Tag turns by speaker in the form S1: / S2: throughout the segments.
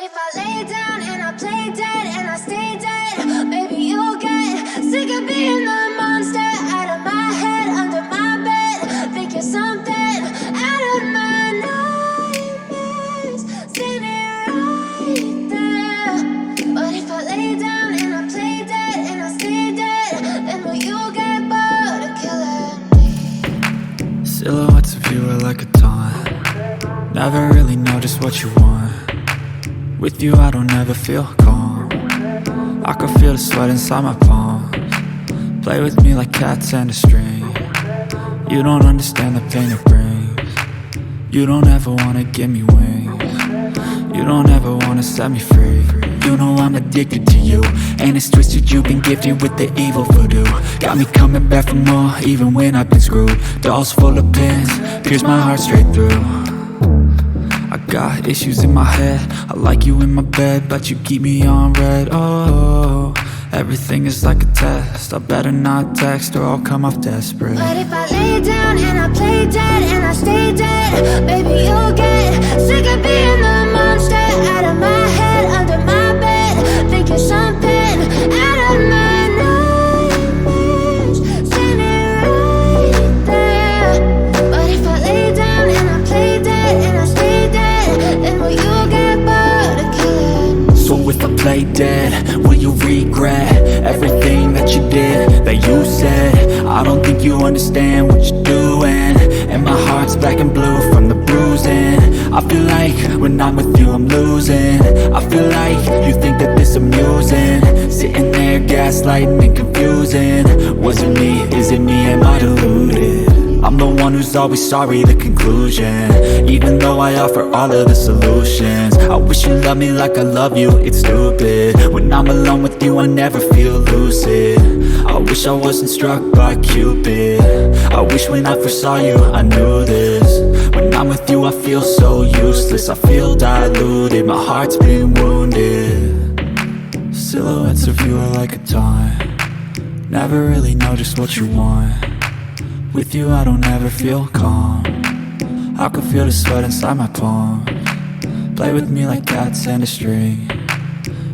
S1: if I lay down and I play dead and I stay dead, maybe you'll get sick of being the monster out of my head, under my bed. Think you're something out of my nightmares, standing right there. But if I lay down and I play dead and I stay dead, then will you get bored of killing me?
S2: Silhouettes of you are like a taunt. Never really know just what you want. With you I don't ever feel calm. I can feel the sweat inside my palms. Play with me like cats and a string. You don't understand the pain it brings. You don't ever wanna give me wings. You don't ever wanna set me free. You know I'm addicted to you, and it's twisted, you've been gifted with the evil voodoo. Got me coming back for more, even when I've been screwed. Dolls full of pins, pierce my heart straight through. I got issues in my head, I like you in my bed, but you keep me on red. Oh, everything is like a test, I better not text or I'll come off desperate.
S1: But if I lay down and I play dead and I stay dead, maybe you'll get sick of being the monster out of my head, under my bed. Think you're something out of my nightmares, standing right there. But if I lay down and I play dead and I stay dead, then will you get bored of killing me?
S2: So if I play dead, will you regret everything that you did, that you said? I don't think you understand what you're doing, and my heart's black and blue from the bruising. I feel like when I'm with you I'm losing. I feel like you think that this amusing, sitting there gaslighting and confusing. Was it me? Is it me? Am I deluded? I'm the one who's always sorry, the conclusion, even though I offer all of the solutions. I wish you loved me like I love you, it's stupid. When I'm alone with you I never feel lucid. I wish I wasn't struck by Cupid. I wish when I first saw you I knew this. When I'm with you I feel so useless, I feel diluted, my heart's been wounded. Silhouettes of you are like a taunt. Never really know just what you want. With you I don't ever feel calm. I can feel the sweat inside my palms. Play with me like cats and a string.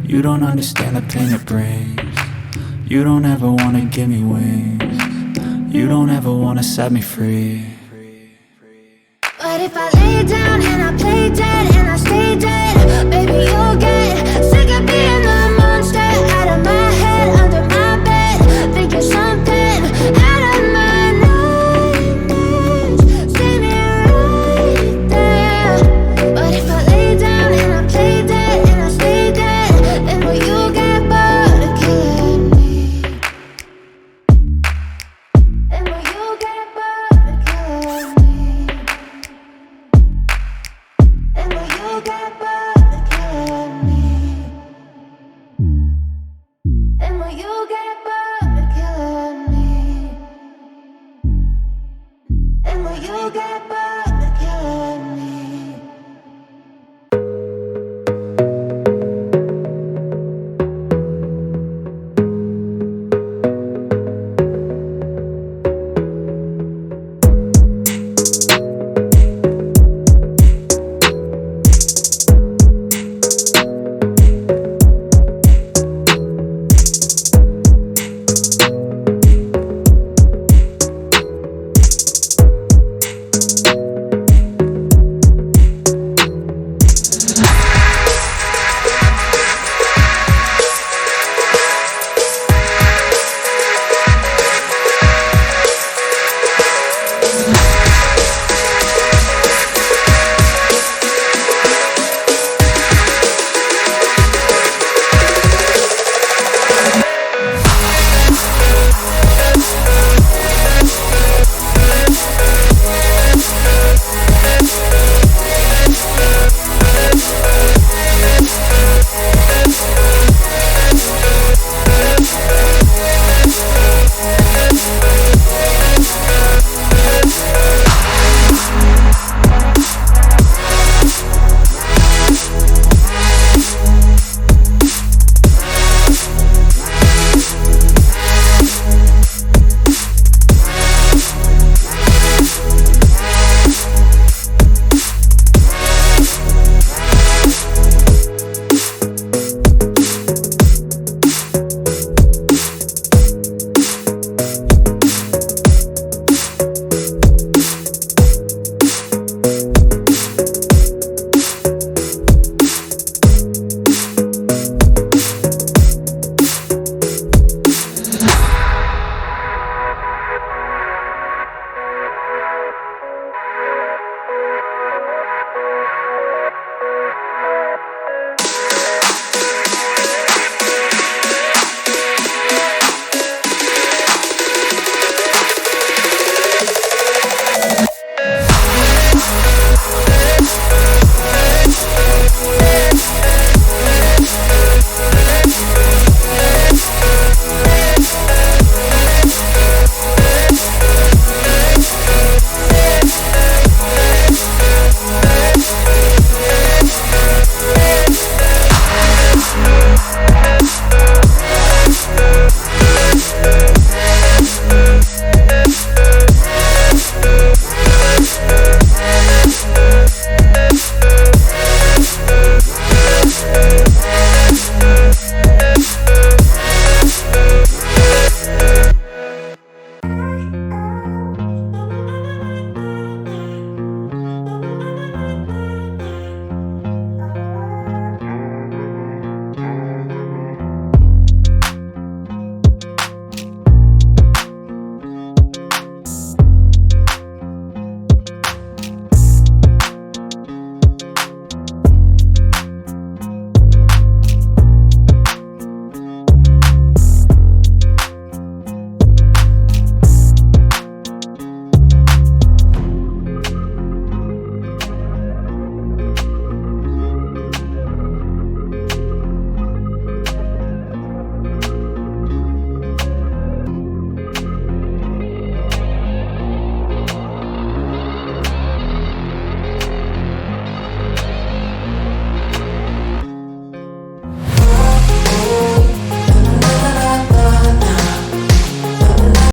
S2: You don't understand the pain it brings. You don't ever wanna give me wings. You don't ever wanna set me free.